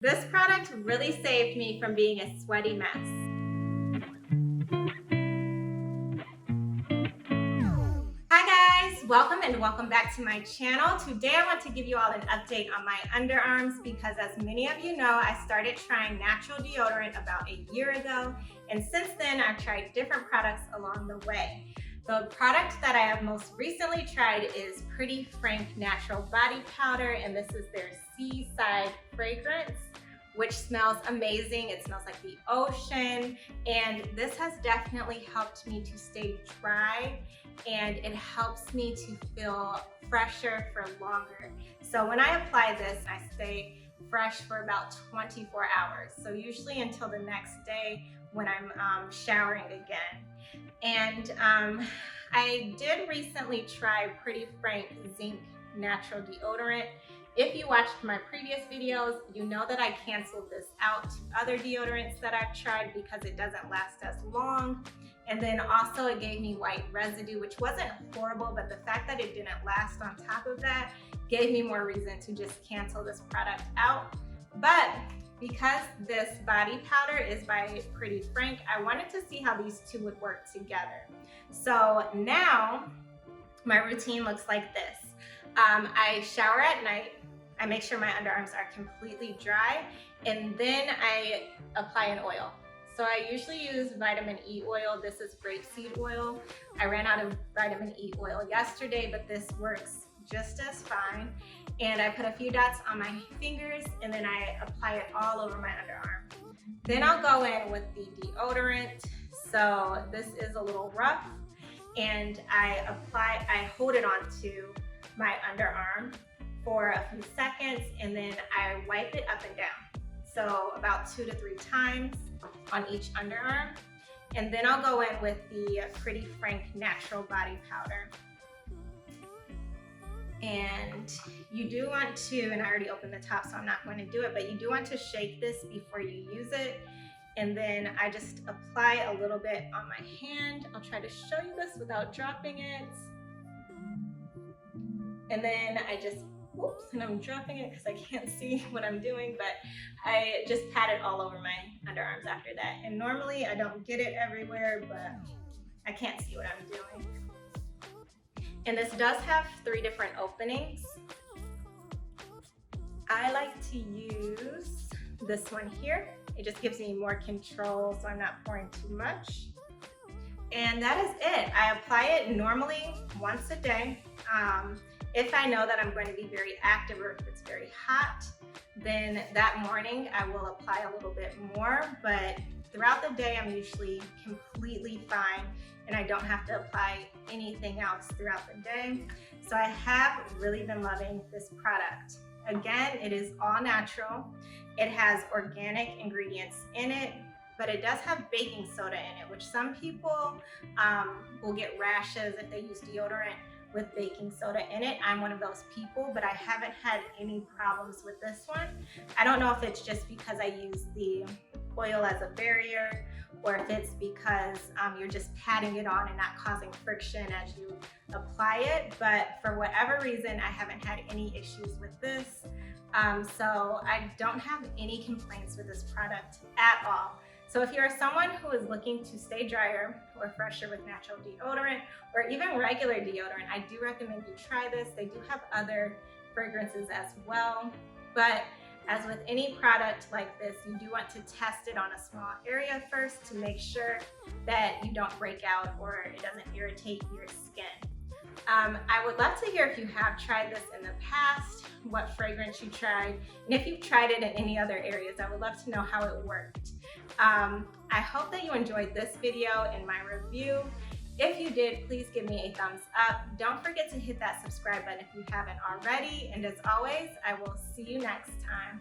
This product really saved me from being a sweaty mess. Hi guys, welcome back to my channel. Today I want to give you all an update on my underarms because as many of you know, I started trying natural deodorant about a year ago, and since then I've tried different products along the way. The product that I have most recently tried is Pretty Frank Natural Body Powder, and this is their Seaside fragrance, which smells amazing. It smells like the ocean, and this has definitely helped me to stay dry, and it helps me to feel fresher for longer. So when I apply this, I stay fresh for about 24 hours. So usually until the next day when I'm showering again. And I did recently try Pretty Frank Zinc Natural Deodorant. If you watched my previous videos, you know that I canceled this out to other deodorants that I've tried because it doesn't last as long. And then also it gave me white residue, which wasn't horrible, but the fact that it didn't last on top of that gave me more reason to just cancel this product out. But because this body powder is by Pretty Frank, I wanted to see how these two would work together. So now my routine looks like this. I shower at night. I make sure my underarms are completely dry, and then I apply an oil. So I usually use vitamin E oil. This is grapeseed oil. I ran out of vitamin E oil yesterday, but this works just as fine. And I put a few dots on my fingers, and then I apply it all over my underarm. Then I'll go in with the deodorant. So this is a little rough, and I hold it onto my underarm for a few seconds, and then I wipe it up and down. So about 2 to 3 times on each underarm. And then I'll go in with the Pretty Frank Natural Body Powder. And you do want to, and I already opened the top so I'm not going to do it, but you do want to shake this before you use it. And then I just apply a little bit on my hand. I'll try to show you this without dropping it. And then I just, oops, and I'm dropping it because I can't see what I'm doing, but I just pat it all over my underarms after that. And normally I don't get it everywhere, but I can't see what I'm doing. And this does have 3 different openings. I like to use this one here. It just gives me more control so I'm not pouring too much. And that is it. I apply it normally once a day. If I know that I'm going to be very active or if it's very hot, then that morning I will apply a little bit more, but throughout the day I'm usually completely fine and I don't have to apply anything else throughout the day. So I have really been loving this product. Again, it is all natural. It has organic ingredients in it, but it does have baking soda in it, which some people will get rashes if they use deodorant with baking soda in it. I'm one of those people, but I haven't had any problems with this one. I don't know if it's just because I use the oil as a barrier or if it's because you're just patting it on and not causing friction as you apply it, but for whatever reason, I haven't had any issues with this. So I don't have any complaints with this product at all. So if you're someone who is looking to stay drier or fresher with natural deodorant or even regular deodorant, I do recommend you try this. They do have other fragrances as well, but as with any product like this, you do want to test it on a small area first to make sure that you don't break out or it doesn't irritate your skin. I would love to hear if you have tried this in the past, what fragrance you tried, and if you've tried it in any other areas, I would love to know how it worked. I hope that you enjoyed this video and my review. If you did, please give me a thumbs up. Don't forget to hit that subscribe button if you haven't already. And as always, I will see you next time.